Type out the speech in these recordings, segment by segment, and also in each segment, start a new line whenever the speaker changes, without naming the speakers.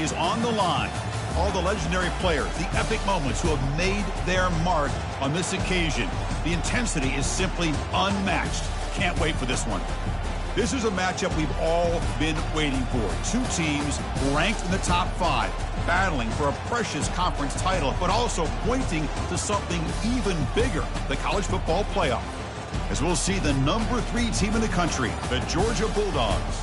is on the line. All the legendary players, the epic moments who have made their mark on this occasion. The intensity is simply unmatched. Can't wait for this one. This is a matchup we've all been waiting for. Two teams ranked in the top 5, battling for a precious conference title, but also pointing to something even bigger, the college football playoff. As we'll see the number 3 team in the country, the Georgia Bulldogs,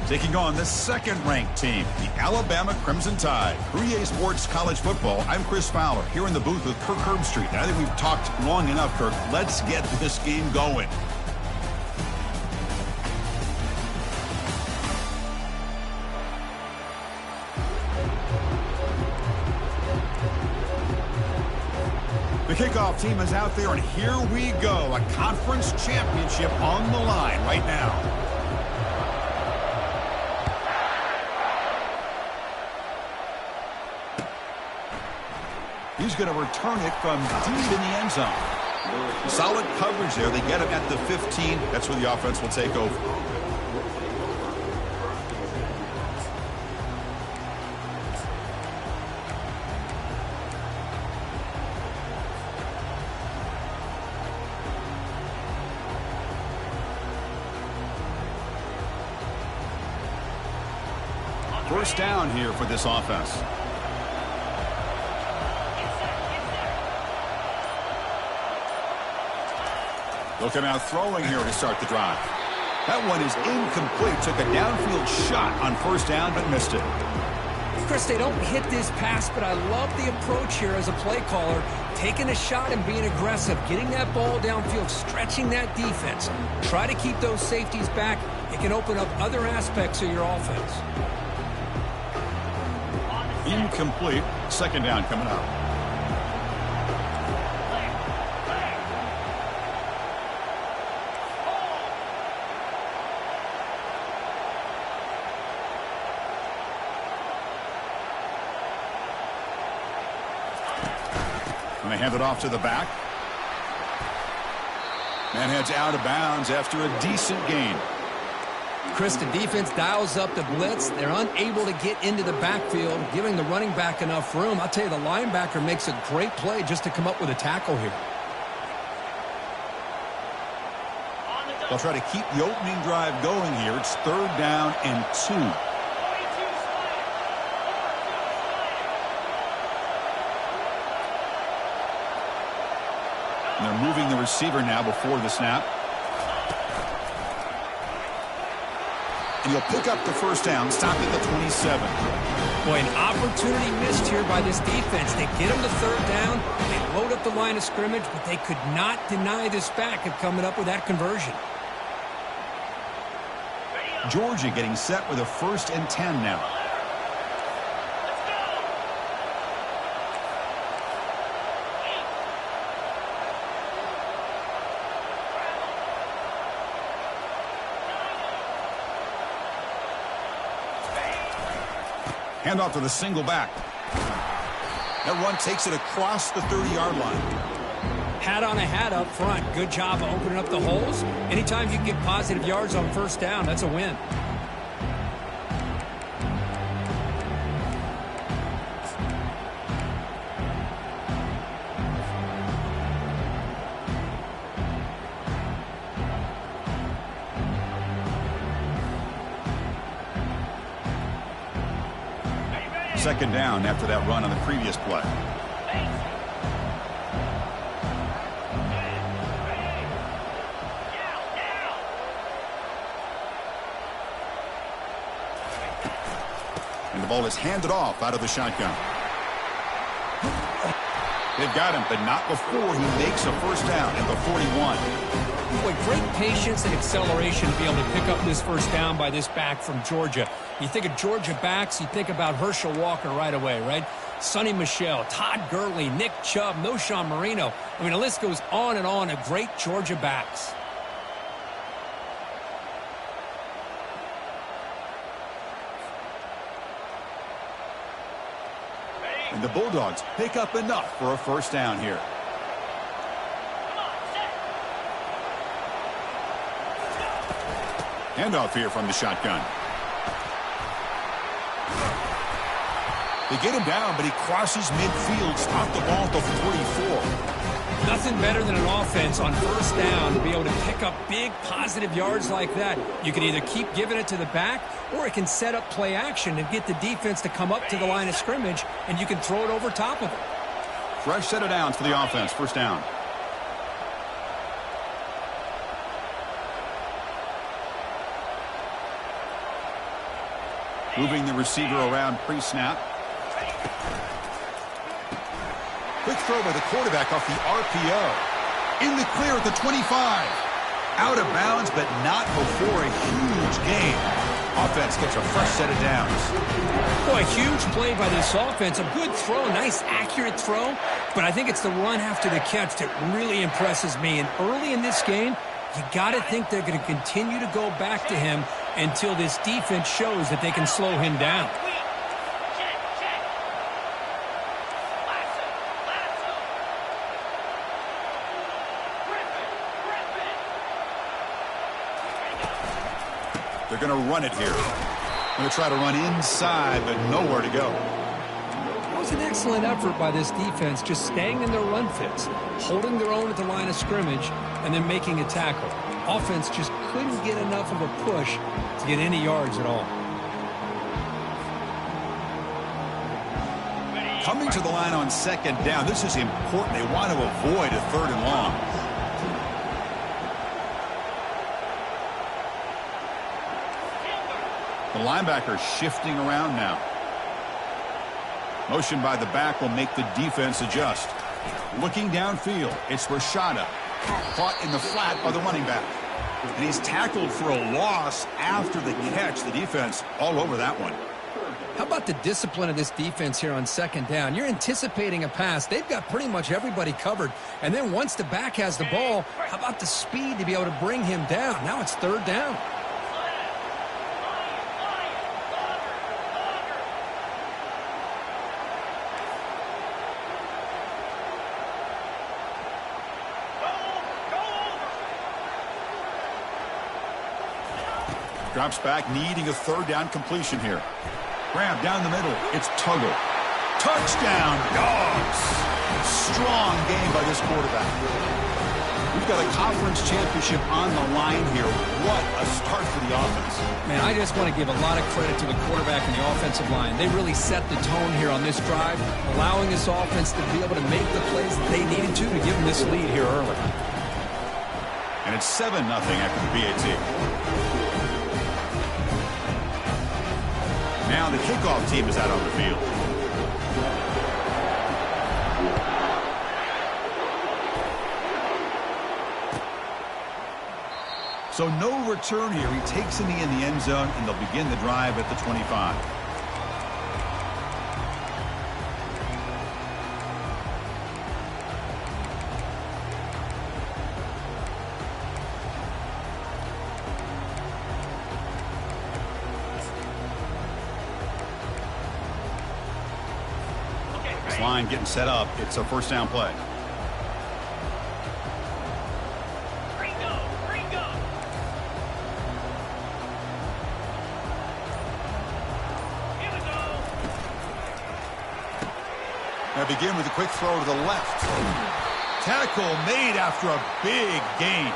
taking on the second-ranked team, the Alabama Crimson Tide. For EA Sports College Football, I'm Chris Fowler, here in the booth with Kirk Herbstreit. And I think we've talked long enough, Kirk. Let's get this game going. The kickoff team is out there, and here we go. A conference championship on the line right now. He's going to return it from deep in the end zone. Solid coverage there. They get him at the 15. That's where the offense will take over. First down here for this offense. Looking out throwing here to start the drive. That one is incomplete. Took a downfield shot on first down, but missed it.
Chris, they don't hit this pass, but I love the approach here as a play caller. Taking a shot and being aggressive, getting that ball downfield, stretching that defense. Try to keep those safeties back. It can open up other aspects of your offense.
Incomplete. Second down coming up. And they hand it off to the back. Man heads out of bounds after a decent gain.
Chris, the defense dials up the blitz. They're unable to get into the backfield, giving the running back enough room. I'll tell you, the linebacker makes a great play just to come up with a tackle here.
They'll try to keep the opening drive going here. It's third down and 2. And they're moving the receiver now before the snap. And you'll pick up the first down, stop at the 27.
Boy, an opportunity missed here by this defense. They get them to third down, they load up the line of scrimmage, but they could not deny this back of coming up with that conversion.
Georgia getting set with a 1st and 10 now. Hand off to the single back. That run takes it across the 30-yard line.
Hat on a hat up front. Good job of opening up the holes. Anytime you can get positive yards on first down, that's a win.
Second down after that run on the previous play. And the ball is handed off out of the shotgun. They've got him, but not before he makes a first down at the 41.
Boy, great patience and acceleration to be able to pick up this first down by this back from Georgia. You think of Georgia backs, you think about Herschel Walker right away, right? Sonny Michel, Todd Gurley, Nick Chubb, Noshawn Marino. I mean, the list goes on and on of great Georgia backs.
And the Bulldogs pick up enough for a first down here. Handoff here from the shotgun. They get him down, but he crosses midfield, stopped the ball at the 44.
Nothing better than an offense on first down to be able to pick up big positive yards like that. You can either keep giving it to the back, or it can set up play action and get the defense to come up to the line of scrimmage, and you can throw it over top of it.
Fresh set of downs for the offense. First down. Moving the receiver around pre-snap. Quick throw by the quarterback off the RPO. In the clear at the 25. Out of bounds, but not before a huge gain. Offense gets a fresh set of downs.
Boy, huge play by this offense. A good throw, nice accurate throw. But I think it's the run after the catch that really impresses me. And early in this game, you got to think they're going to continue to go back to him until this defense shows that they can slow him down.
They're going to run it here. Going to try to run inside, but nowhere to go.
That was an excellent effort by this defense, just staying in their run fits, holding their own at the line of scrimmage, and then making a tackle. Offense just couldn't get enough of a push to get any yards at all.
Coming to the line on second down. This is important. They want to avoid a third and long. The linebacker shifting around now. Motion by the back will make the defense adjust. Looking downfield, it's Rashada. Caught in the flat by the running back. And he's tackled for a loss after the catch. The defense all over that one.
How about the discipline of this defense here on second down? You're anticipating a pass. They've got pretty much everybody covered. And then once the back has the ball, how about the speed to be able to bring him down? Now it's third down.
Drops back, needing a third down completion here. Grab down the middle. It's Tuggle. Touchdown, Dawgs. Strong game by this quarterback. We've got a conference championship on the line here. What a start for the offense.
Man, I just want to give a lot of credit to the quarterback and the offensive line. They really set the tone here on this drive, allowing this offense to be able to make the plays that they needed to give them this lead here early.
And it's 7-0 after the PAT. Now the kickoff team is out on the field. So no return here. He takes a knee in the end zone, and they'll begin the drive at the 25. Line getting set up. It's a first down play. Now begin with a quick throw to the left. Tackle made after a big gain.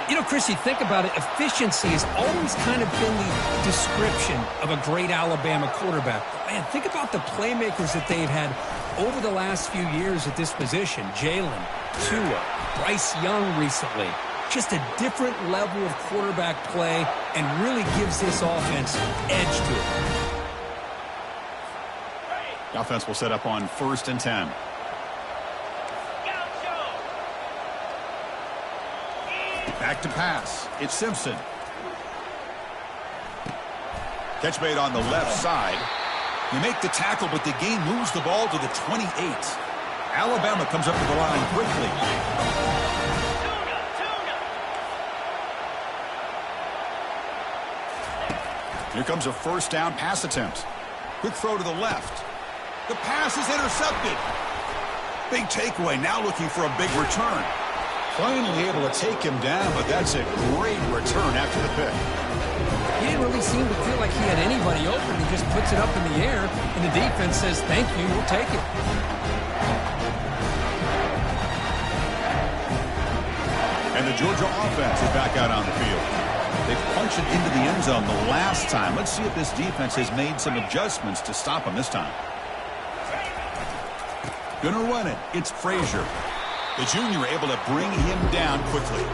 You know, Chris, you think about it, efficiency has always kind of been the description of a great Alabama quarterback. Man, think about the playmakers that they've had over the last few years at this position. Jalen, Tua, Bryce Young recently. Just a different level of quarterback play and really gives this offense edge to it.
The offense will set up on 1st and 10. Back to pass. It's Simpson. Catch made on the left side. They make the tackle, but the game moves the ball to the 28. Alabama comes up to the line quickly. Here comes a first down pass attempt. Quick throw to the left. The pass is intercepted. Big takeaway, now looking for a big return. Finally able to take him down, but that's a great return after the pick.
He didn't really seem to feel like he had anybody open. He just puts it up in the air, and the defense says, thank you, we'll take it.
And the Georgia offense is back out on the field. They punched it into the end zone the last time. Let's see if this defense has made some adjustments to stop them this time. Gonna run it. It's Frazier. The junior able to bring him down quickly.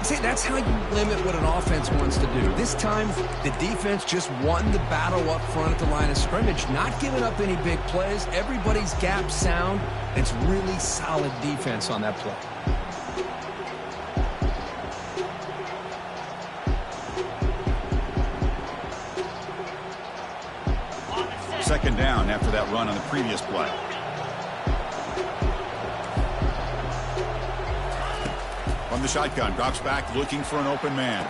See, that's how you limit what an offense wants to do. This time, the defense just won the battle up front at the line of scrimmage, not giving up any big plays. Everybody's gap sound. It's really solid defense on that play.
Second down after that run on the previous play. From the shotgun, drops back looking for an open man.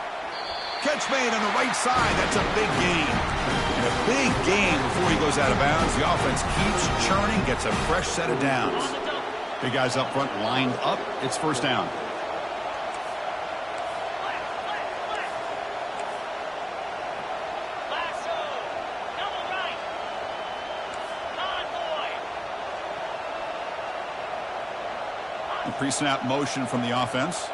Catch made on the right side. That's a big gain. And a big gain before he goes out of bounds. The offense keeps churning, gets a fresh set of downs. Big guys up front lined up. It's first down. Pre-snap motion from the offense.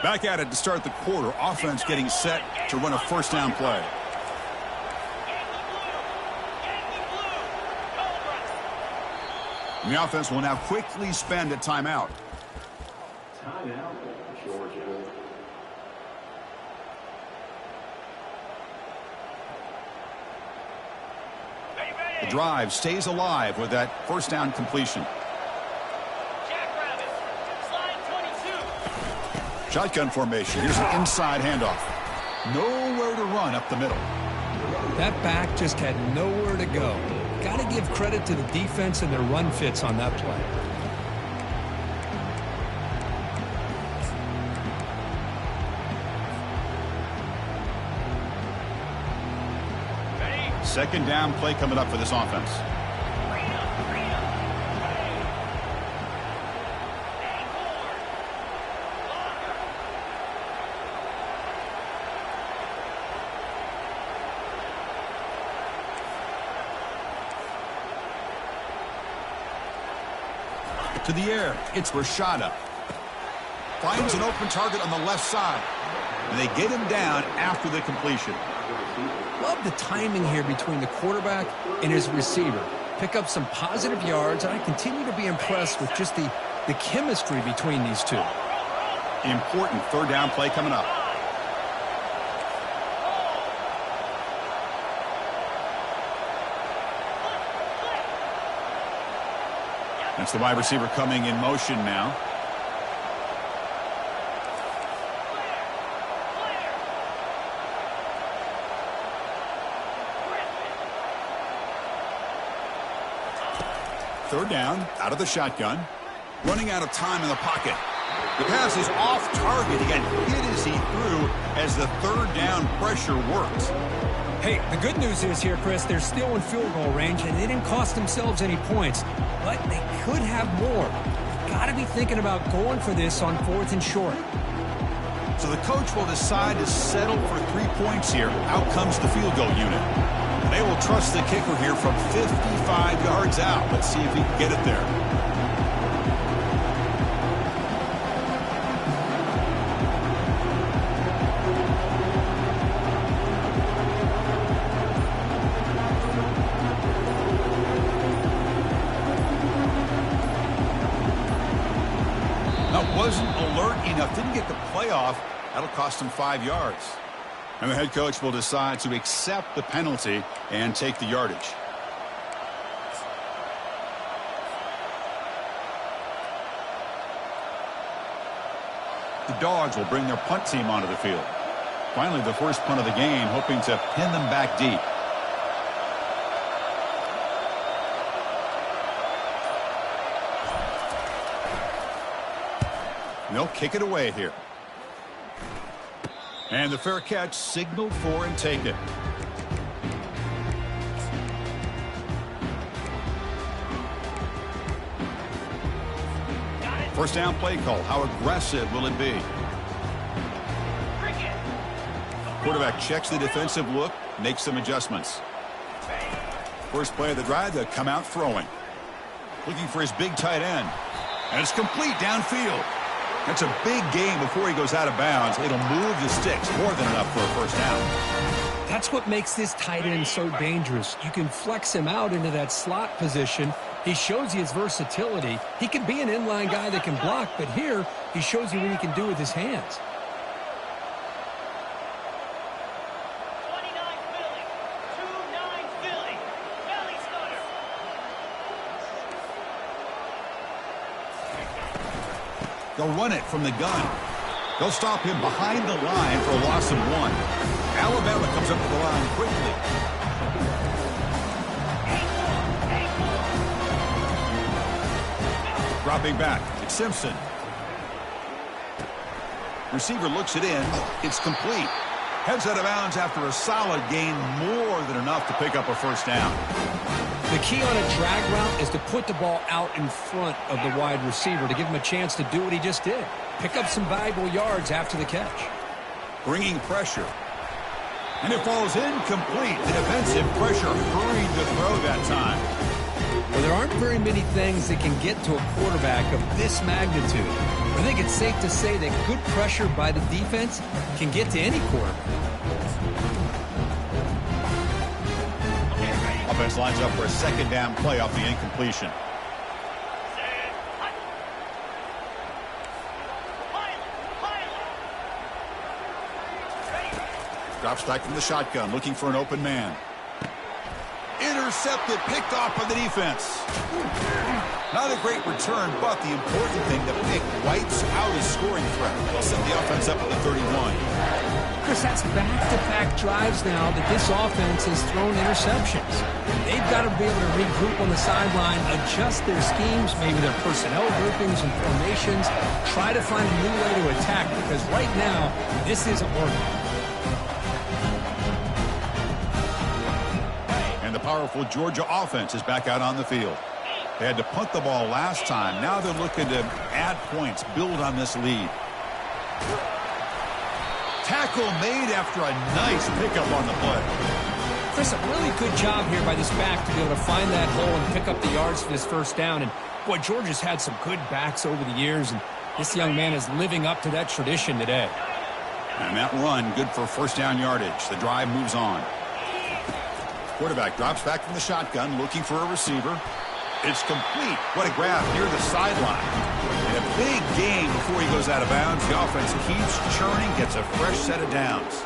Back at it to start the quarter. Offense getting set to run a first down play. And the offense will now quickly spend a timeout.
Timeout, Georgia.
The drive stays alive with that first down completion. Shotgun formation. Here's an inside handoff. Nowhere to run up the middle.
That back just had nowhere to go. Got to give credit to the defense and their run fits on that play.
Second down play coming up for this offense. To the air, it's Rashada. Finds an open target on the left side. And they get him down after the completion.
Love the timing here between the quarterback and his receiver. Pick up some positive yards, and I continue to be impressed with just the chemistry between these two.
Important third down play coming up. That's the wide receiver coming in motion now. Third down, out of the shotgun. Running out of time in the pocket. The pass is off target. He got hit as he threw as the third down pressure works.
Hey, the good news is here, Chris, they're still in field goal range, and they didn't cost themselves any points. But they could have more. Got to be thinking about going for this on 4th and short.
So the coach will decide to settle for 3 points here. Out comes the field goal unit. They will trust the kicker here from 55 yards out. Let's see if he can get it there. That wasn't alert enough. Didn't get the play off. That'll cost him 5 yards. And the head coach will decide to accept the penalty and take the yardage. The Dawgs will bring their punt team onto the field. Finally, the first punt of the game, hoping to pin them back deep. And they'll kick it away here. And the fair catch signaled for and taken. First down play call. How aggressive will it be? Quarterback checks the defensive look, makes some adjustments. First play of the drive, they'll come out throwing. Looking for his big tight end. And it's complete downfield. That's a big gain before he goes out of bounds. It'll move the sticks more than enough for a first down.
That's what makes this tight end so dangerous. You can flex him out into that slot position. He shows you his versatility. He can be an inline guy that can block, but here he shows you what he can do with his hands.
29 Philly, 2-9 Philly, belly stutter.
They'll run it from the gun. They'll stop him behind the line for a loss of 1. Alabama comes up to the line quickly. Dropping back, it's Simpson. Receiver looks it in. It's complete. Heads out of bounds after a solid gain, more than enough to pick up a first down.
The key on a drag route is to put the ball out in front of the wide receiver to give him a chance to do what he just did. Pick up some valuable yards after the catch.
Bringing pressure. And it falls incomplete. The defensive pressure hurried the throw that time.
Well, there aren't very many things that can get to a quarterback of this magnitude. I think it's safe to say that good pressure by the defense can get to any quarterback.
Offense lines up for a second down play off the incompletion. Drops back from the shotgun, looking for an open man. Intercepted, picked off by the defense. Not a great return, but the important thing, the pick wipes out his scoring threat. They'll set the offense up at the 31.
Chris, that's back-to-back drives now that this offense has thrown interceptions. They've got to be able to regroup on the sideline, adjust their schemes, maybe their personnel groupings and formations, try to find a new way to attack, because right now, this isn't working.
And the powerful Georgia offense is back out on the field. They had to punt the ball last time. Now they're looking to add points, build on this lead. Tackle made after a nice pickup on the play.
Chris, a really good job here by this back to be able to find that hole and pick up the yards for this first down. And, boy, Georgia's had some good backs over the years, and this young man is living up to that tradition today.
And that run, good for first down yardage. The drive moves on. Quarterback drops back from the shotgun, looking for a receiver. It's complete. What a grab near the sideline. And a big gain before he goes out of bounds. The offense keeps churning, gets a fresh set of downs.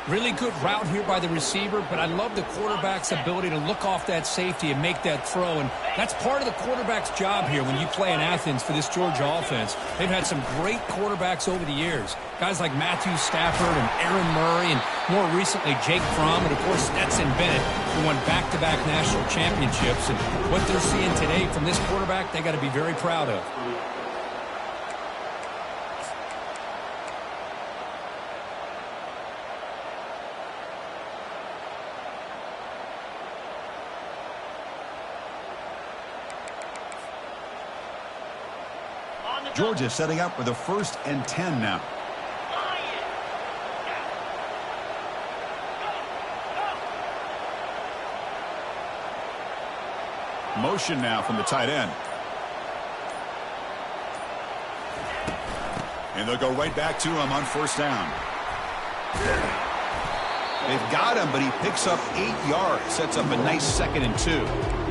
Really good route here by the receiver, but I love the quarterback's ability to look off that safety and make that throw. And that's part of the quarterback's job here when you play in Athens for this Georgia offense. They've had some great quarterbacks over the years. Guys like Matthew Stafford and Aaron Murray and more recently Jake Fromm and, of course, Stetson Bennett, who won back-to-back national championships. And what they're seeing today from this quarterback, they got to be very proud of.
Georgia setting up with a 1st and 10 now. Motion now from the tight end. And they'll go right back to him on first down. They've got him, but he picks up 8 yards. Sets up a nice 2nd and 2.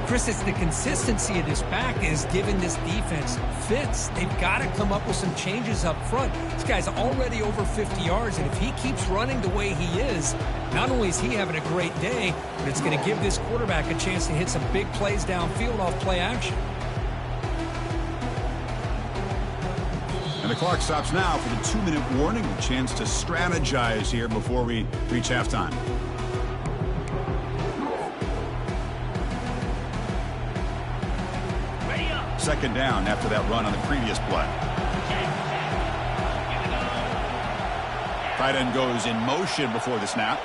Chris, it's the consistency of this back is giving this defense fits. They've got to come up with some changes up front. This guy's already over 50 yards, and if he keeps running the way he is, not only is he having a great day, but it's going to give this quarterback a chance to hit some big plays downfield off play action.
And the clock stops now for the 2-minute warning. A chance to strategize here before we reach halftime.
Ready up.
Second down after that run on the previous play. Tight end goes in motion before the snap.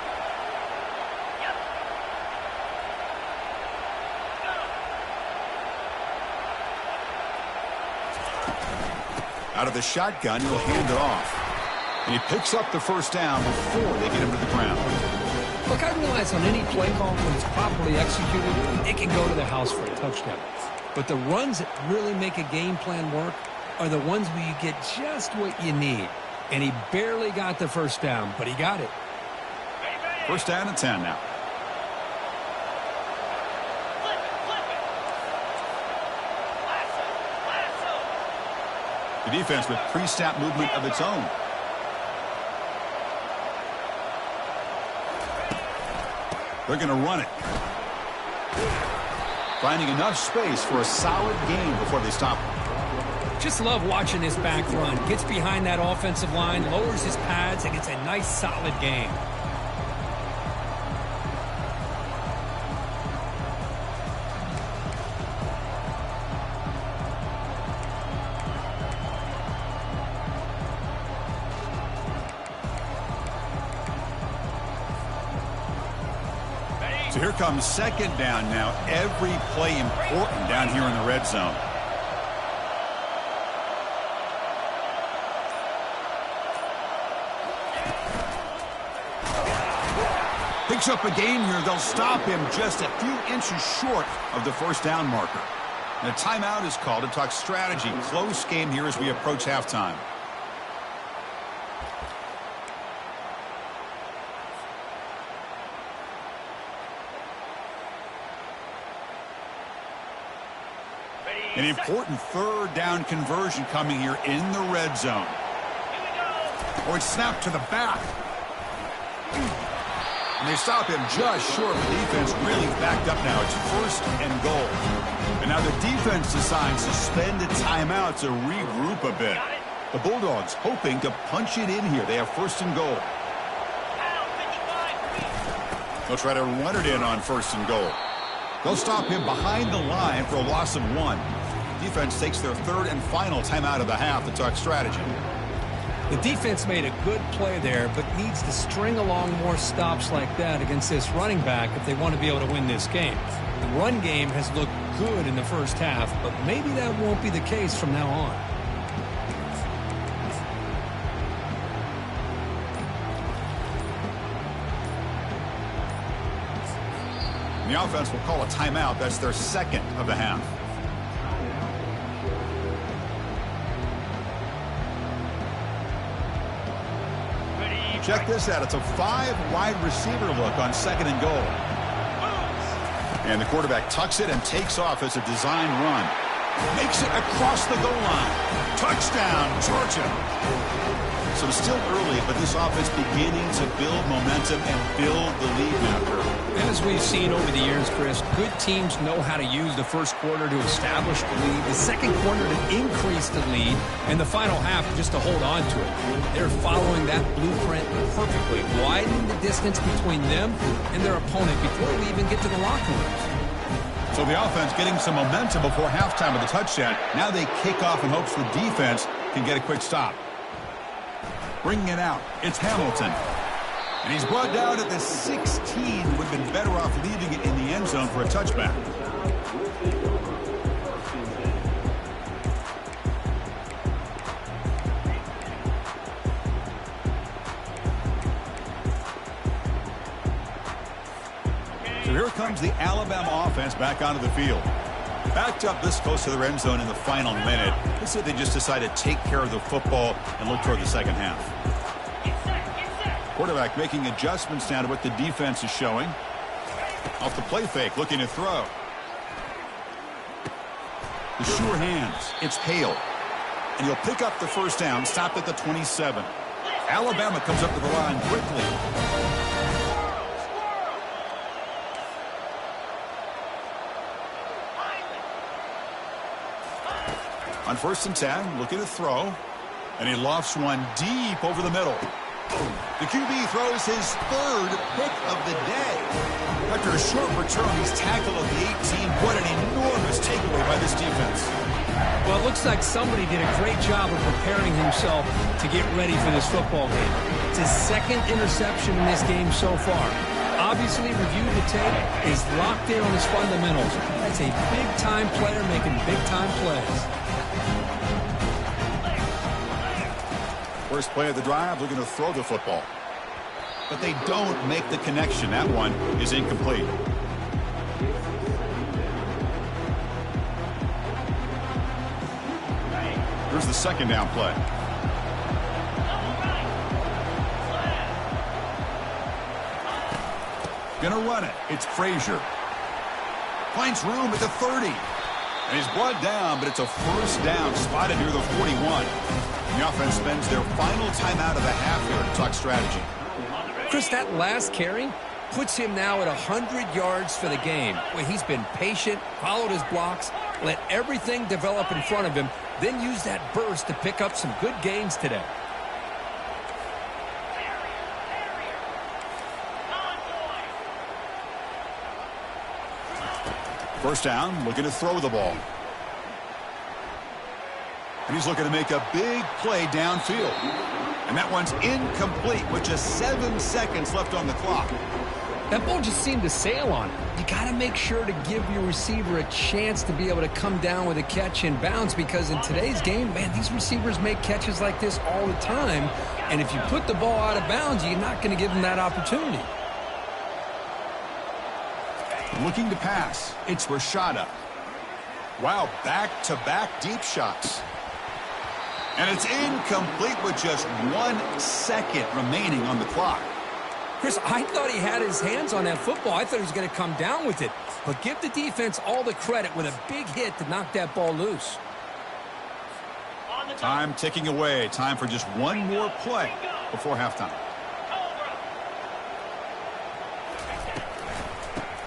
Out of the shotgun, he'll hand it off. And he picks up the first down before they get him to the ground.
Look, I realize on any play call, when it's properly executed, it can go to the house for a touchdown. But the runs that really make a game plan work are the ones where you get just what you need. And he barely got the first down, but he got it.
First down and 10 now. The defense with pre-snap movement of its own. They're going to run it. Finding enough space for a solid gain before they stop him.
Just love watching this back run. Gets behind that offensive line, lowers his pads, and gets a nice solid gain.
So here comes second down now. Every play important down here in the red zone. Picks up a gain here. They'll stop him just a few inches short of the first down marker. And a timeout is called to talk strategy. Close game here as we approach halftime. An important third down conversion coming here in the red zone. Oh, it's snapped to the back. And they stop him just short. The defense really backed up now. It's first and goal. And now the defense decides to spend a timeout to regroup a bit. The Bulldogs hoping to punch it in here. They have first and goal. They'll try to run it in on first and goal. They'll stop him behind the line for a loss of 1. Defense takes their third and final timeout of the half to talk strategy.
The defense made a good play there, but needs to string along more stops like that against this running back if they want to be able to win this game. The run game has looked good in the first half, but maybe that won't be the case from now on.
The offense will call a timeout. That's their second of the half. Check this out. It's a 5-wide receiver look on second and goal. And the quarterback tucks it and takes off as a design run. Makes it across the goal line. Touchdown, Georgia. So it's still early, but this offense beginning to build momentum and build the lead now.
As we've seen over the years, Chris, good teams know how to use the first quarter to establish the lead, the second quarter to increase the lead, and the final half just to hold on to it. They're following that blueprint perfectly, widening the distance between them and their opponent before we even get to the locker rooms.
So the offense getting some momentum before halftime with the touchdown. Now they kick off in hopes the defense can get a quick stop. Bringing it out, it's Hamilton. And he's brought down at the 16. Would have been better off leaving it in the end zone for a touchback. So here comes the Alabama offense back onto the field. Backed up this close to the end zone in the final minute. Looks like they just decided to take care of the football and look toward the second half. Quarterback making adjustments now to what the defense is showing. Off the play fake, looking to throw. The sure hands. It's Hale. And he'll pick up the first down, stopped at the 27. Alabama comes up to the line quickly. On first and 10, looking to throw. And he lofts one deep over the middle. The QB throws his third pick of the day. After a short return, he's tackled at the 18. What an enormous takeaway by this defense.
Well, it looks like somebody did a great job of preparing himself to get ready for this football game. It's his second interception in this game so far. Obviously, reviewed the tape, is locked in on his fundamentals. That's a big-time player making big-time plays.
First play of the drive, looking to throw the football. But they don't make the connection. That one is incomplete. Here's the second down play. Gonna run it. It's Frazier. Finds room at the 30. And he's brought down, but it's a first down spotted near the 41. The offense spends their final timeout of the half here to talk strategy.
Chris, that last carry puts him now at 100 yards for the game. Well, he's been patient, followed his blocks, let everything develop in front of him, then use that burst to pick up some good gains today.
First down, looking to throw the ball. And he's looking to make a big play downfield. And that one's incomplete with just 7 seconds left on the clock.
That ball just seemed to sail on it. You got to make sure to give your receiver a chance to be able to come down with a catch and bounce, because in today's game, man, these receivers make catches like this all the time. And if you put the ball out of bounds, you're not going to give them that opportunity.
Looking to pass. It's Rashada. Wow, back-to-back deep shots. And it's incomplete with just 1 second remaining on the clock.
Chris, I thought he had his hands on that football. I thought he was going to come down with it. But give the defense all the credit with a big hit to knock that ball loose.
Time ticking away. Time for just one more play before halftime.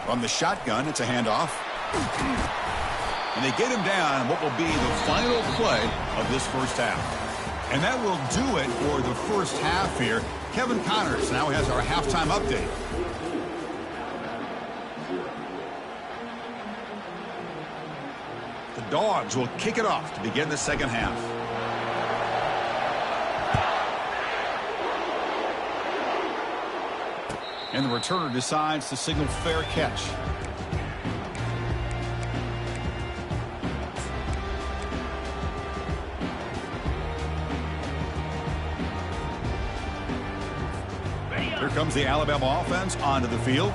From the shotgun, it's a handoff. And they get him down on what will be the final play of this first half. And that will do it for the first half here. Kevin Connors now has our halftime update. The Dawgs will kick it off to begin the second half. And the returner decides to signal fair catch. Here comes the Alabama offense onto the field.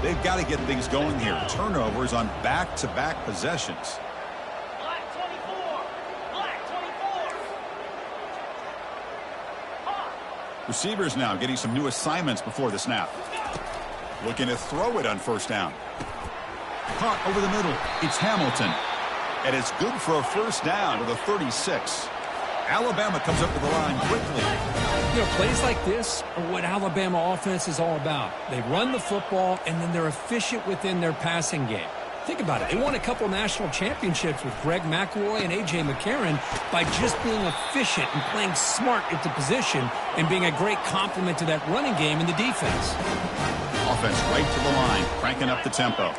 They've got to get things going here. Turnovers on back-to-back possessions.
Black 24. Black 24.
Receivers now getting some new assignments before the snap. Looking to throw it on first down. Caught over the middle. It's Hamilton. And it's good for a first down to the 36. Alabama comes up to the line quickly.
You know, plays like this are what Alabama offense is all about. They run the football, and then they're efficient within their passing game. Think about it. They won a couple national championships with Greg McElroy and A.J. McCarron by just being efficient and playing smart at the position and being a great complement to that running game in the defense.
Offense right to the line, cranking up the tempo.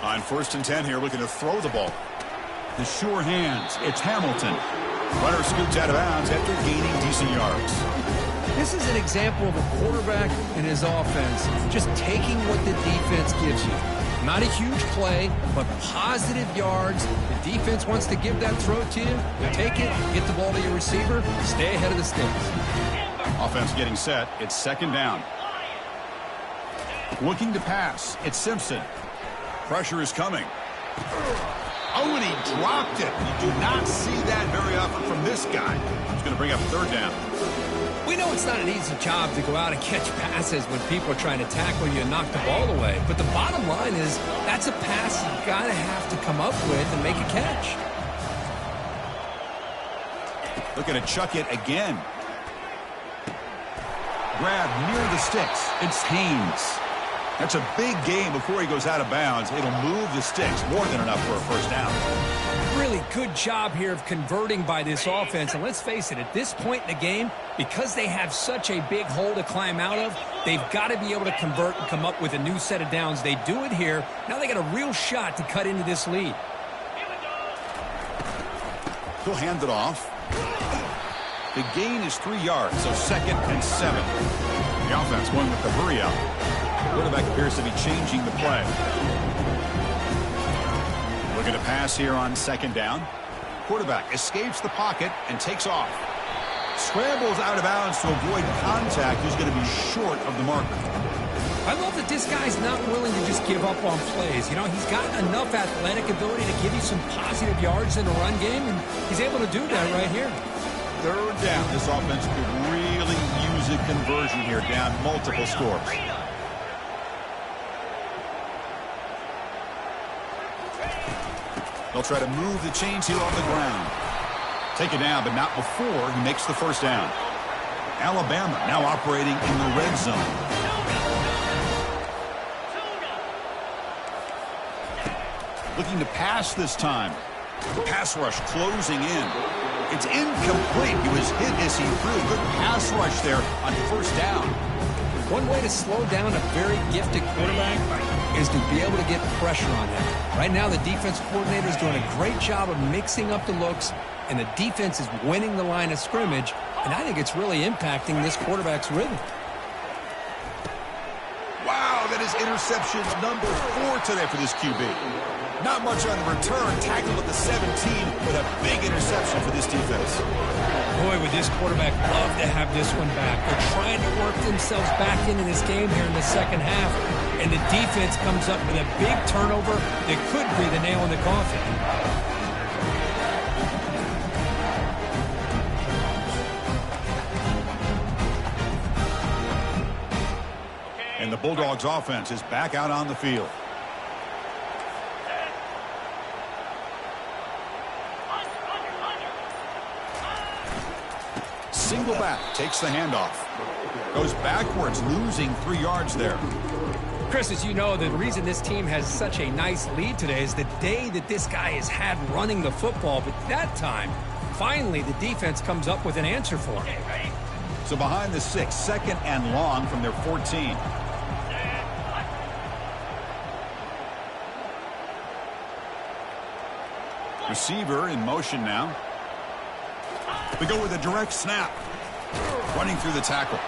On 1st and 10 here, looking to throw the ball. The sure hands. It's Hamilton. Runner scoots out of bounds after gaining decent yards.
This is an example of a quarterback and his offense just taking what the defense gives you. Not a huge play, but positive yards. The defense wants to give that throw to you. You take it, get the ball to your receiver, stay ahead of the sticks.
Offense getting set. It's second down. Looking to pass. It's Simpson. Pressure is coming. Oh, and he dropped it. You do not see that very often from this guy. He's going to bring up third down.
We know it's not an easy job to go out and catch passes when people are trying to tackle you and knock the ball away. But the bottom line is that's a pass you got to have to come up with and make a catch.
Looking to chuck it again. Grab near the sticks. It's Haynes. That's a big gain before he goes out of bounds. It'll move the sticks more than enough for a first down.
Really good job here of converting by this offense. And let's face it, at this point in the game, because they have such a big hole to climb out of, they've got to be able to convert and come up with a new set of downs. They do it here. Now they got a real shot to cut into this lead.
He'll hand it off. The gain is 3 yards, so 2nd and 7. The offense won with the hurry out. Quarterback appears to be changing the play. Looking to pass here on 2nd down. Quarterback escapes the pocket and takes off. Scrambles out of bounds to avoid contact. He's going to be short of the marker.
I love that this guy's not willing to just give up on plays. You know, he's got enough athletic ability to give you some positive yards in the run game, and he's able to do that right here.
3rd down. This offense could really use a conversion here, down multiple scores. They'll try to move the chains here on the ground. Take it down, but not before he makes the first down. Alabama now operating in the red zone. Looking to pass this time. Pass rush closing in. It's incomplete. He was hit as he threw. Good pass rush there on 1st down.
One way to slow down a very gifted quarterback is to be able to get pressure on him. Right now, the defense coordinator is doing a great job of mixing up the looks, and the defense is winning the line of scrimmage, and I think it's really impacting this quarterback's rhythm.
Wow, that is interception number 4 today for this QB. Not much on the return. Tackled at the 17, but a big interception for this defense.
Boy, would this quarterback love to have this one back. They're trying to work themselves back into this game here in the 2nd half, and the defense comes up with a big turnover that could be the nail in the coffin.
And the Bulldogs offense is back out on the field. Single back, takes the handoff. Goes backwards, losing 3 yards there.
Chris, as you know, the reason this team has such a nice lead today is the day that this guy has had running the football. But that time, finally, the defense comes up with an answer for him.
So behind the 6, 2nd and long from their 14. Receiver in motion now. We go with a direct snap. Running through the tackle.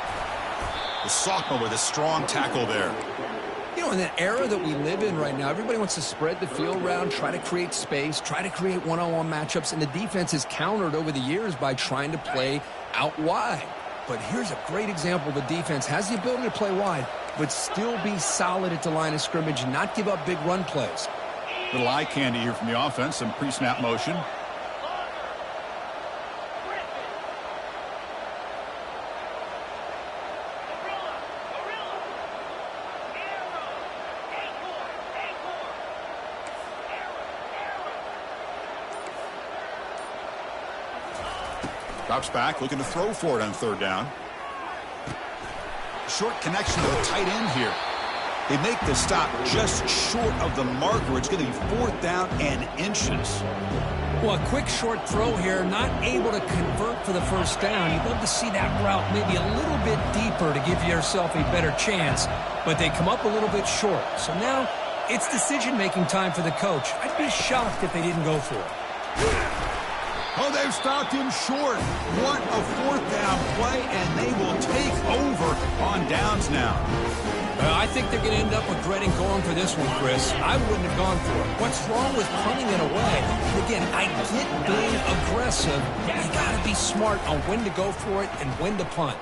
The sophomore with a strong tackle there.
You know, in that era that we live in right now, everybody wants to spread the field around, try to create space, try to create one-on-one matchups, and the defense is countered over the years by trying to play out wide. But here's a great example. The defense has the ability to play wide, but still be solid at the line of scrimmage and not give up big run plays.
Little eye candy here from the offense. Some pre-snap motion. Drops back, looking to throw for it on 3rd down. Short connection to the tight end here. They make the stop just short of the marker. It's going to be 4th down and inches.
Well, a quick short throw here, not able to convert for the first down. You'd love to see that route maybe a little bit deeper to give yourself a better chance, but they come up a little bit short. So now it's decision-making time for the coach. I'd be shocked if they didn't go for it.
Oh, they've stopped him short. What a 4th down play, and they will take over on downs now.
I think they're going to end up regretting going for this one, Chris. I wouldn't have gone for it. What's wrong with punting it away? Again, I get being aggressive. You got to be smart on when to go for it and when to punt.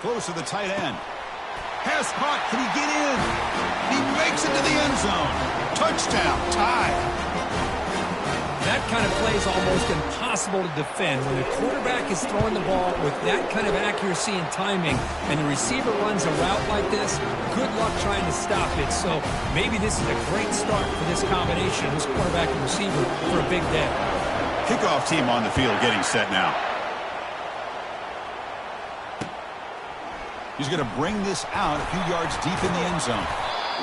Close to the tight end. Pass caught. Can he get in? He makes it to the end zone. Touchdown. Tie.
That kind of play is almost impossible to defend. When the quarterback is throwing the ball with that kind of accuracy and timing, and the receiver runs a route like this, good luck trying to stop it. So maybe this is a great start for this combination, this quarterback and receiver, for a big day.
Kickoff team on the field getting set now. He's going to bring this out a few yards deep in the end zone.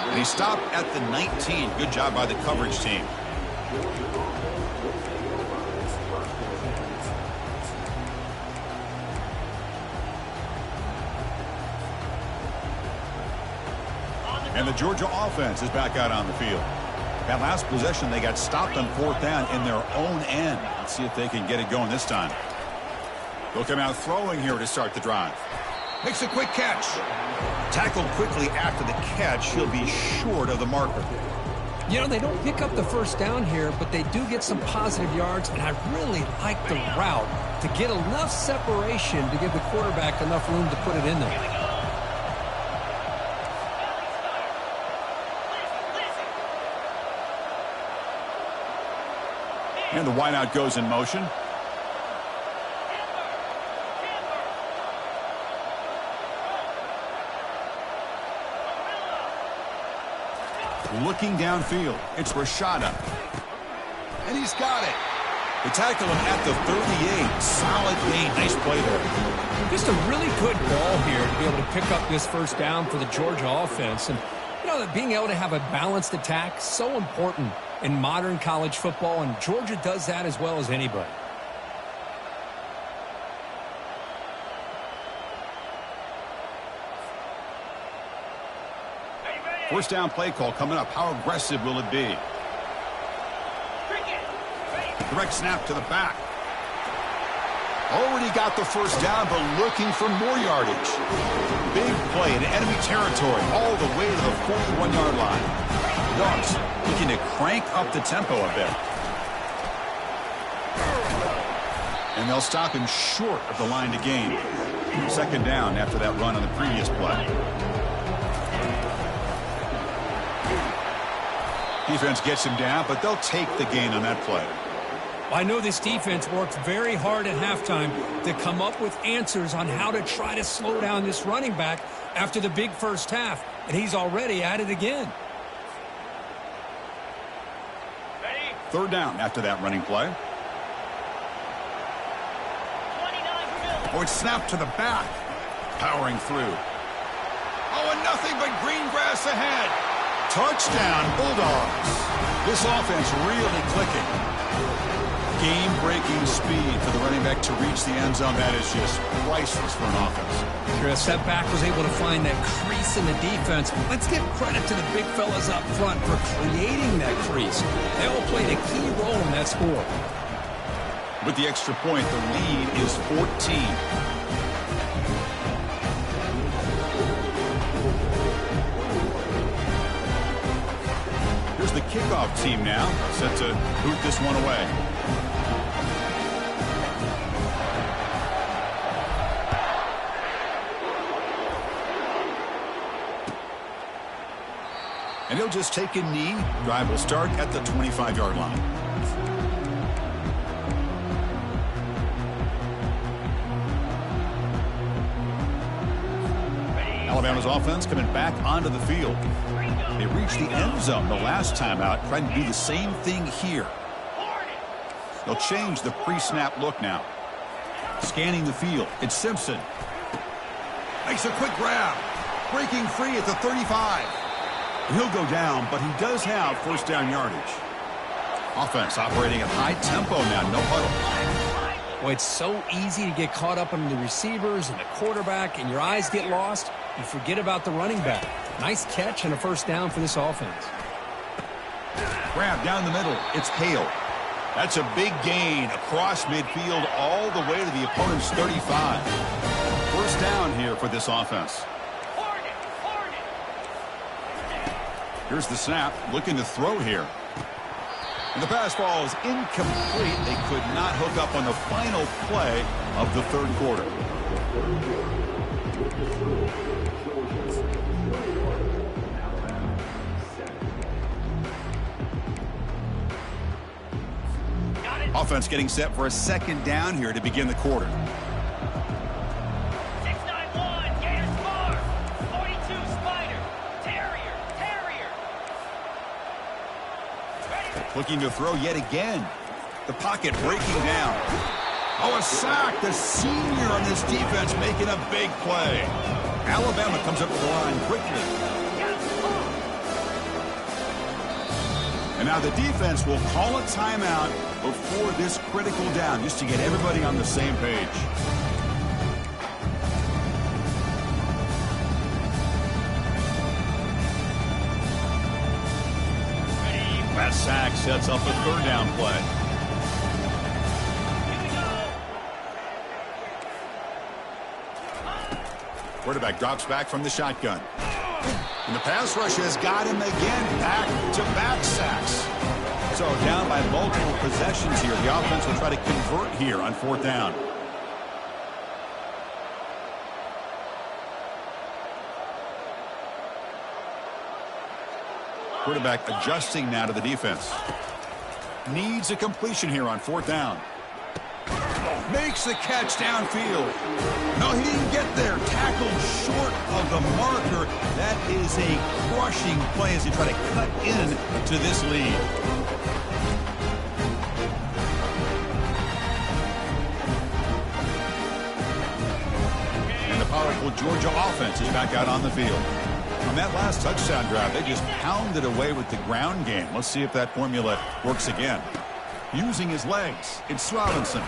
And he stopped at the 19. Good job by the coverage team. And the Georgia offense is back out on the field. That last possession, they got stopped on 4th down in their own end. Let's see if they can get it going this time. They'll come out throwing here to start the drive. Makes a quick catch. Tackled quickly after the catch. He'll be short of the marker.
You know, they don't pick up the first down here, but they do get some positive yards, and I really like the route to get enough separation to give the quarterback enough room to put it in there.
And the wideout goes in motion. Looking downfield, it's Rashada. And he's got it. They tackle him at the 38. Solid gain. Nice play there.
Just a really good ball here to be able to pick up this first down for the Georgia offense. And, you know, that being able to have a balanced attack, so important in modern college football, and Georgia does that as well as anybody.
First down play call coming up. How aggressive will it be? Direct snap to the back. Already got the first down, but looking for more yardage. Big play in enemy territory all the way to the 41-yard line. Dawgs looking to crank up the tempo a bit. And they'll stop him short of the line to gain. Second down after that run on the previous play. Defense gets him down, but they'll take the gain on that play.
I know this defense worked very hard at halftime to come up with answers on how to try to slow down this running back after the big first half, and he's already at it again.
Third down after that running play. Oh, it's snapped to the back. Powering through. Oh, and nothing but green grass ahead. Touchdown, Bulldogs. This offense really clicking. Game-breaking speed for the running back to reach the end zone. That is just priceless for an offense.
Chris, that back was able to find that crease in the defense. Let's give credit to the big fellas up front for creating that crease. They all played a key role in that score.
With the extra point, the lead is 14. Here's the kickoff team now, set to boot this one away. And he'll just take a knee. Drive will start at the 25-yard line. Alabama's offense coming back onto the field. They reached the end zone the last time out, trying to do the same thing here. They'll change the pre-snap look now. Scanning the field, it's Simpson. Makes a quick grab. Breaking free at the 35. He'll go down, but he does have first down yardage. Offense operating at high tempo now, no huddle.
Well, it's so easy to get caught up in the receivers and the quarterback, and your eyes get lost. You forget about the running back. Nice catch and a first down for this offense.
Grab down the middle. It's Hale. That's a big gain across midfield all the way to the opponent's 35. First down here for this offense. Here's the snap. Looking to throw here. And the pass ball is incomplete. They could not hook up on the final play of the third quarter. Offense getting set for a second down here to begin the quarter.
6-9-1, Gators score. 42, Spider. Terrier.
Looking to throw yet again. The pocket breaking down. Oh, a sack. The senior on this defense making a big play. Alabama comes up to the line quickly. Now the defense will call a timeout before this critical down, just to get everybody on the same page. That sack sets up a third down play. Quarterback drops back from the shotgun. And the pass rush has got him again. Back-to-back sacks. So down by multiple possessions here. The offense will try to convert here on fourth down. Quarterback adjusting now to the defense. Needs a completion here on fourth down. Makes the catch downfield. No, he didn't get there. Tackled short of the marker. That is a crushing play as he try to cut in to this lead. And the powerful Georgia offense is back out on the field. On that last touchdown drive, they just pounded away with the ground game. Let's see if that formula works again. Using his legs, it's Robinson.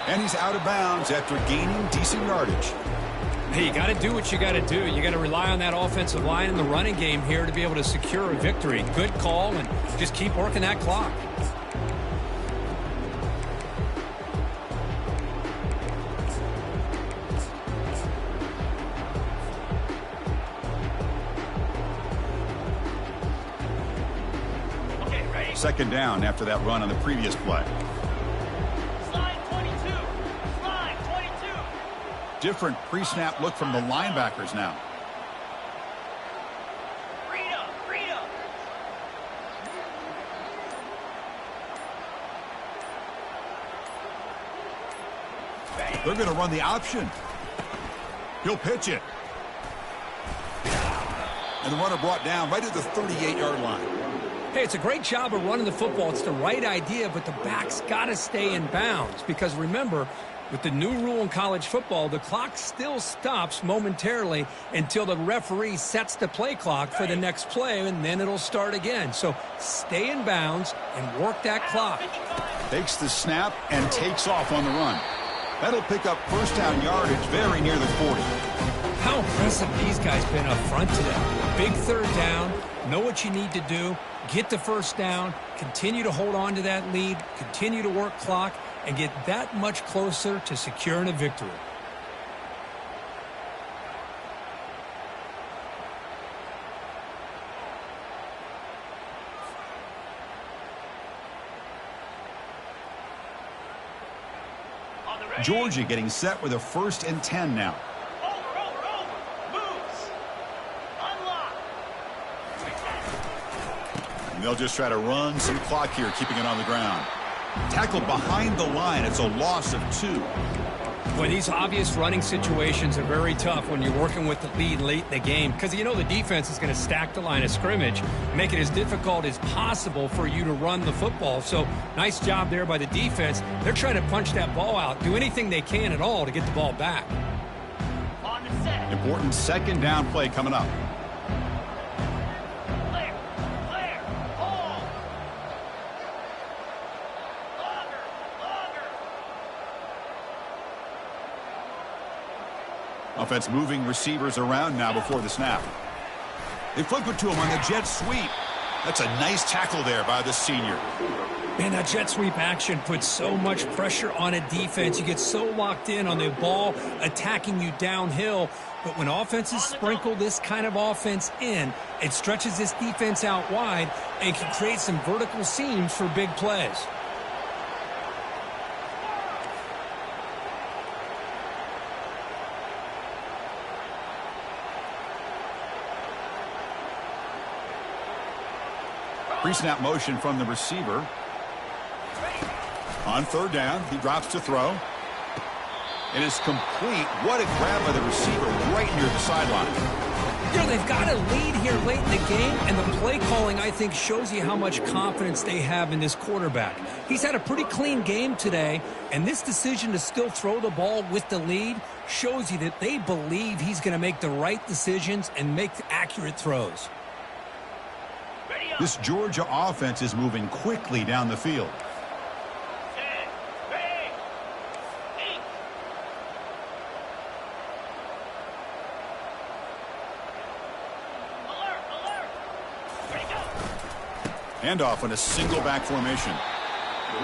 And he's out of bounds after gaining decent yardage.
Hey, you got to do what you got to do. You got to rely on that offensive line in the running game here to be able to secure a victory. Good call, and just keep working that clock.
Okay, ready?
Second down after that run on the previous play. Different pre-snap look from the linebackers now.
Freedom.
They're going to run the option. He'll pitch it. And the runner brought down right at the 38-yard line.
Hey, it's a great job of running the football. It's the right idea, but the back's got to stay in bounds. Because remember, with the new rule in college football, the clock still stops momentarily until the referee sets the play clock for the next play, and then it'll start again. So stay in bounds and work that clock.
Takes the snap and takes off on the run. That'll pick up first down yardage very near the 40.
How impressive these guys been up front today. Big third down, know what you need to do, get the first down, continue to hold on to that lead, continue to work clock, and get that much closer to securing a victory.
Georgia getting set with a 1st and 10 now.
Over. Moves. Unlock.
And they'll just try to run some clock here, keeping it on the ground. Tackled behind the line. It's a loss of 2.
Boy, these obvious running situations are very tough when you're working with the lead late in the game, because you know the defense is going to stack the line of scrimmage, make it as difficult as possible for you to run the football. So nice job there by the defense. They're trying to punch that ball out, do anything they can at all to get the ball back.
On the set.
Important second down play coming up.
Clear. Hold. Longer.
Offense moving receivers around now before the snap. They flip it to him on the jet sweep. That's a nice tackle there by the senior.
Man, that jet sweep action puts so much pressure on a defense. You get so locked in on the ball attacking you downhill. But when offenses sprinkle this kind of offense in, it stretches this defense out wide and can create some vertical seams for big plays.
Pre-snap motion from the receiver. On third down, he drops to throw. It is complete. What a grab by the receiver right near the sideline.
You know, they've got a lead here late in the game, and the play calling, I think, shows you how much confidence they have in this quarterback. He's had a pretty clean game today, and this decision to still throw the ball with the lead shows you that they believe he's going to make the right decisions and make accurate throws.
Ready up.
This Georgia offense is moving quickly down the field.
10, 8. Alert, alert. Ready, go.
Handoff in a single back formation.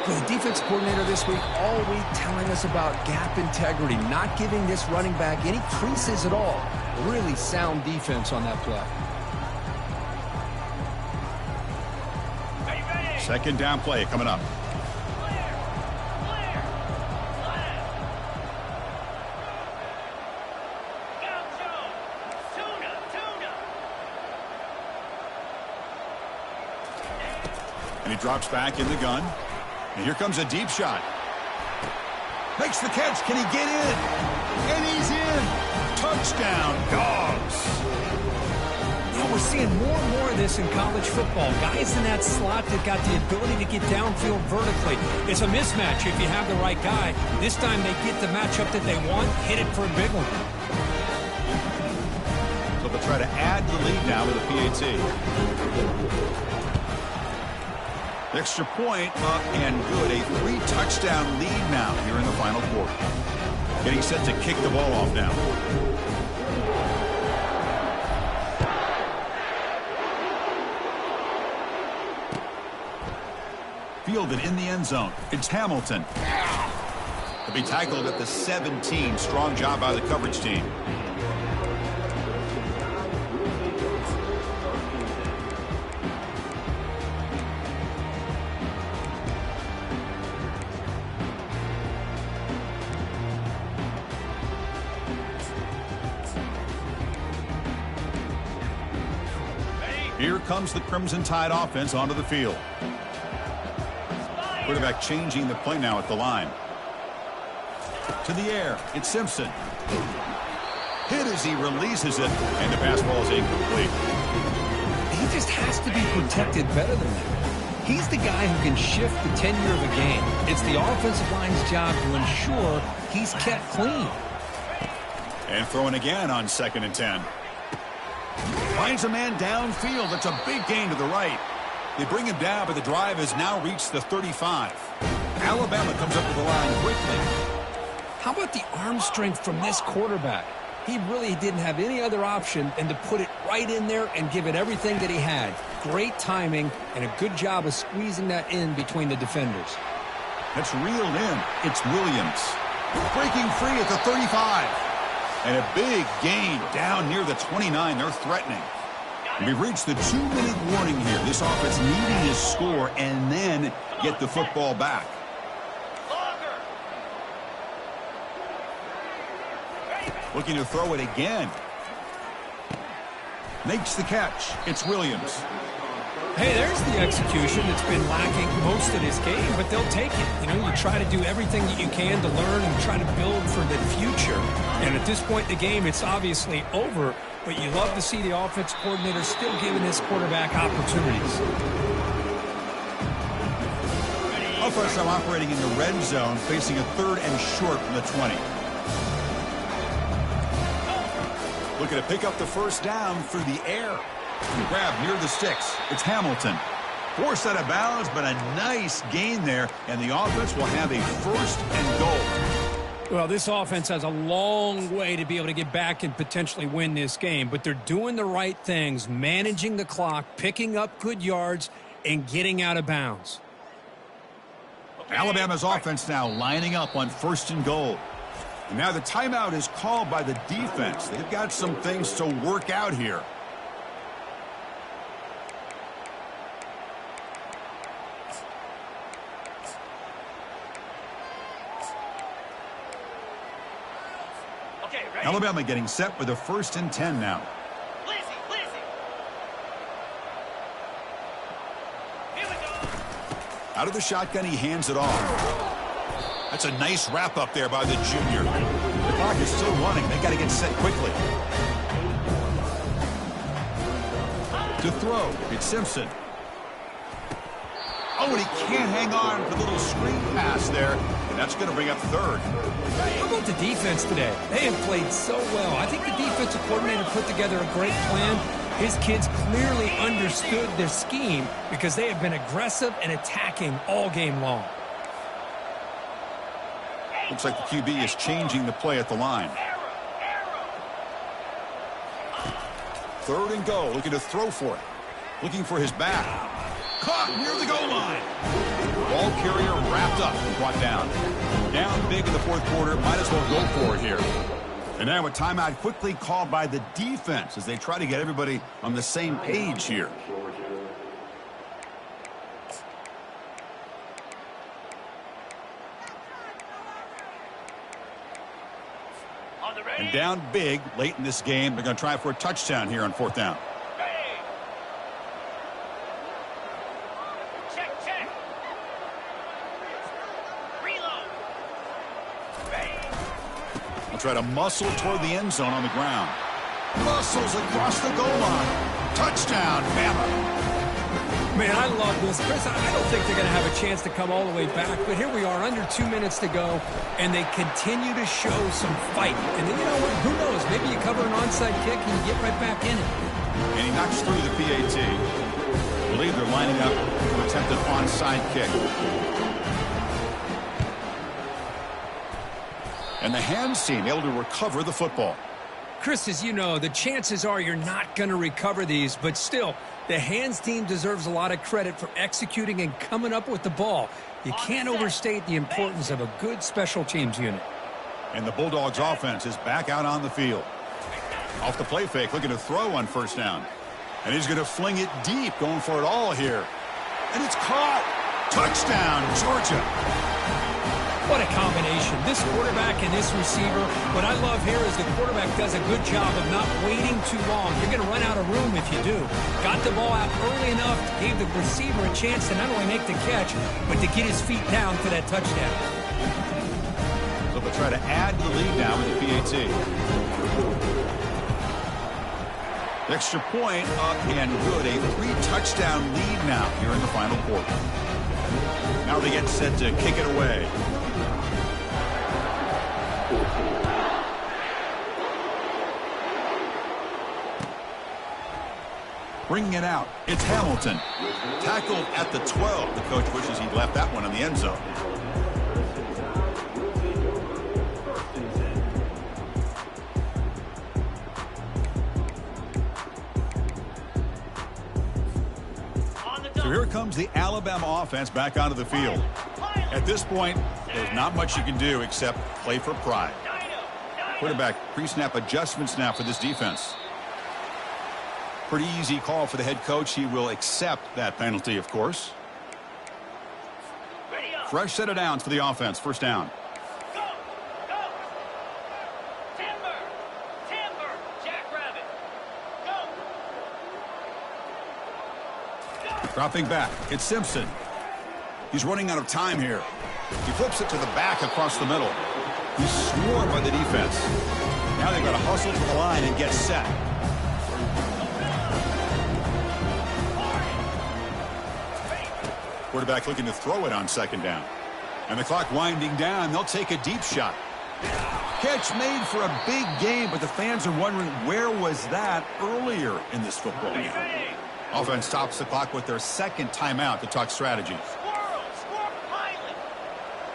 The defense coordinator this week all week telling us about gap integrity, not giving this running back any creases at all. Really sound defense on that play.
Ready, ready.
Second down play coming up.
Clear, clear. Left. Gaucho. Tuna, tuna.
And he drops back in the gun. And here comes a deep shot. Makes the catch. Can he get in? And he's in. Touchdown, Dawgs.
You know, we're seeing more and more of this in college football. Guys in that slot that got the ability to get downfield vertically. It's a mismatch if you have the right guy. This time they get the matchup that they want, hit it for a big one.
So they'll try to add the lead now with a PAT. Extra point up and good. A 3-touchdown lead now here in the final quarter. Getting set to kick the ball off now. Fielded in the end zone. It's Hamilton. He'll be tackled at the 17. Strong job by the coverage team. Here comes the Crimson Tide offense onto the field. Quarterback changing the play now at the line. To the air. It's Simpson. Hit as he releases it, and the pass ball is incomplete.
He just has to be protected better than that. He's the guy who can shift the tenure of a game. It's the offensive line's job to ensure he's kept clean.
And throwing again on 2nd and 10. Finds a man downfield. That's a big gain to the right. They bring him down, but the drive has now reached the 35. Alabama comes up to the line quickly.
How about the arm strength from this quarterback? He really didn't have any other option than to put it right in there and give it everything that he had. Great timing and a good job of squeezing that in between the defenders.
That's reeled in. It's Williams. Breaking free at the 35. And a big gain down near the 29. They're threatening. We've reached the 2-minute warning here. This offense needing to score and then get the football back.
Longer.
Looking to throw it again. Makes the catch. It's Williams.
Hey, there's the execution that's been lacking most of this game, but they'll take it. You know, you try to do everything that you can to learn and try to build for the future. And at this point in the game, it's obviously over, but you love to see the offense coordinator still giving this quarterback opportunities.
Offense now operating in the red zone, facing a 3rd and short from the 20. Looking to pick up the first down through the air. Grab near the sticks. It's Hamilton. Forced out of bounds, but a nice gain there, and the offense will have a 1st and goal.
Well, this offense has a long way to be able to get back and potentially win this game, but they're doing the right things, managing the clock, picking up good yards, and getting out of bounds.
Alabama's offense now lining up on 1st and goal. And now the timeout is called by the defense. They've got some things to work out here.
Okay, ready?
Alabama getting set with a 1st and 10 now.
Lizzie, Lizzie. Here we go.
Out of the shotgun, he hands it off. That's a nice wrap up there by the junior. The clock is still running. They got to get set quickly. To throw, it's Simpson. Oh, and he can't hang on for the little screen pass there. And that's going to bring up 3rd.
How about the defense today? They have played so well. I think the defensive coordinator put together a great plan, His kids clearly understood their scheme because they have been aggressive and attacking all game long.
Looks like the QB is changing the play at the line. 3rd and goal, looking to throw for it. Looking for his back. Caught near the goal line. Ball carrier wrapped up and brought down. Down big in the 4th quarter, might as well go for it here. And now a timeout quickly called by the defense as they try to get everybody on the same page here. And down big late in this game. They're going to try for a touchdown here on 4th down.
Check, check. Reload.
They'll try to muscle toward the end zone on the ground. Muscles across the goal line. Touchdown, Bama.
Man, I love this. Chris, I don't think they're going to have a chance to come all the way back, but here we are, under 2 minutes to go, and they continue to show some fight. And then, you know what, who knows, maybe you cover an onside kick and you get right back in it.
And he knocks through the PAT. I believe they're lining up to attempt an onside kick. And the hands team able to recover the football.
Chris, as you know, the chances are you're not going to recover these, but still, the hands team deserves a lot of credit for executing and coming up with the ball. You can't overstate the importance of a good special teams unit.
And the Bulldogs offense is back out on the field. Off the play fake, looking to throw on 1st down. And he's going to fling it deep, going for it all here. And it's caught. Touchdown, Georgia.
What a combination. This quarterback and this receiver. What I love here is the quarterback does a good job of not waiting too long. You're going to run out of room if you do. Got the ball out early enough, gave the receiver a chance to not only make the catch, but to get his feet down for that touchdown.
So they'll try to add the lead now with the PAT. Extra point up and good. A 3-touchdown lead now here in the final quarter. Now they get set to kick it away. Bringing it out, it's Hamilton. Tackled at the 12. The coach wishes he'd left that one in the end zone. So here comes the Alabama offense back onto the field. At this point, there's not much you can do except play for pride. Quarterback pre-snap adjustments now for this defense. Pretty easy call for the head coach. He will accept that penalty, of course. Fresh set of downs for the offense. 1st down.
Go, go. Timber, timber, Jackrabbit. Go.
Dropping back, it's Simpson. He's running out of time here. He flips it to the back across the middle. He's swarmed by the defense. Now they've got to hustle to the line and get set. Quarterback looking to throw it on 2nd down. And the clock winding down. They'll take a deep shot. Catch made for a big game, but the fans are wondering where was that earlier in this football game. Offense stops the clock with their 2nd timeout to talk strategy.
Squirrel, Highland.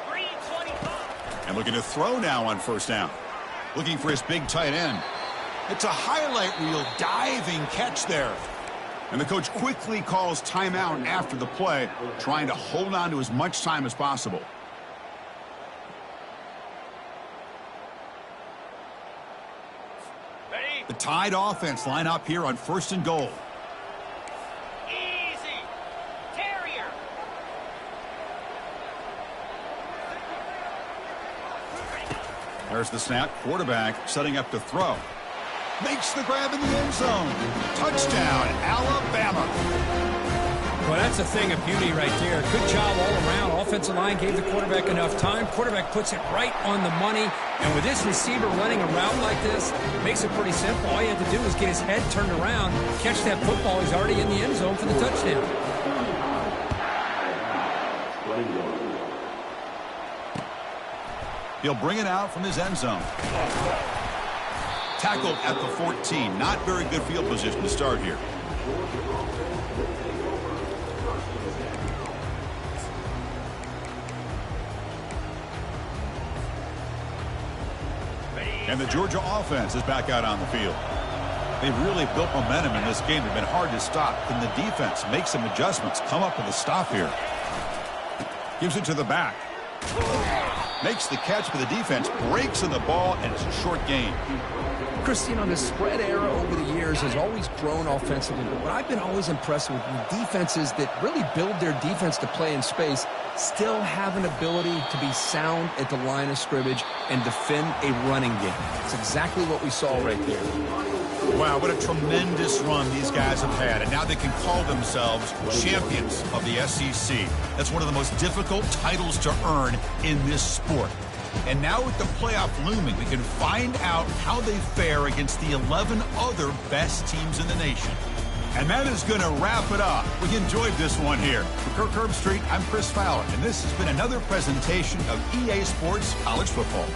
Green 25.
And looking to throw now on 1st down. Looking for his big tight end. It's a highlight reel diving catch there. And the coach quickly calls timeout after the play, trying to hold on to as much time as possible.
Ready?
The Tide offense line up here on 1st and goal.
Easy. Terrier.
There's the snap. Quarterback setting up to throw. Makes the grab in the end zone. Touchdown, Alabama.
Well, that's a thing of beauty right there. Good job all around. Offensive line gave the quarterback enough time. Quarterback puts it right on the money. And with this receiver running a route like this, it makes it pretty simple. All you have to do is get his head turned around, catch that football. He's already in the end zone for the touchdown.
He'll bring it out from his end zone. Tackled at the 14. Not very good field position to start here. And the Georgia offense is back out on the field. They've really built momentum in this game. They've been hard to stop. Can the defense make some adjustments? Come up with a stop here. Gives it to the back. Makes the catch, but the defense breaks in the ball, and it's a short gain.
Chris, you know, the spread era over the years has always grown offensively, but what I've been always impressed with defenses that really build their defense to play in space still have an ability to be sound at the line of scrimmage and defend a running game. It's exactly what we saw right there.
Wow, what a tremendous run these guys have had, and now they can call themselves champions of the SEC. That's one of the most difficult titles to earn in this sport. And now with the playoff looming, we can find out how they fare against the 11 other best teams in the nation. And that is going to wrap it up. We enjoyed this one here. For Kirk Herbstreit, I'm Chris Fowler, and this has been another presentation of EA Sports College Football.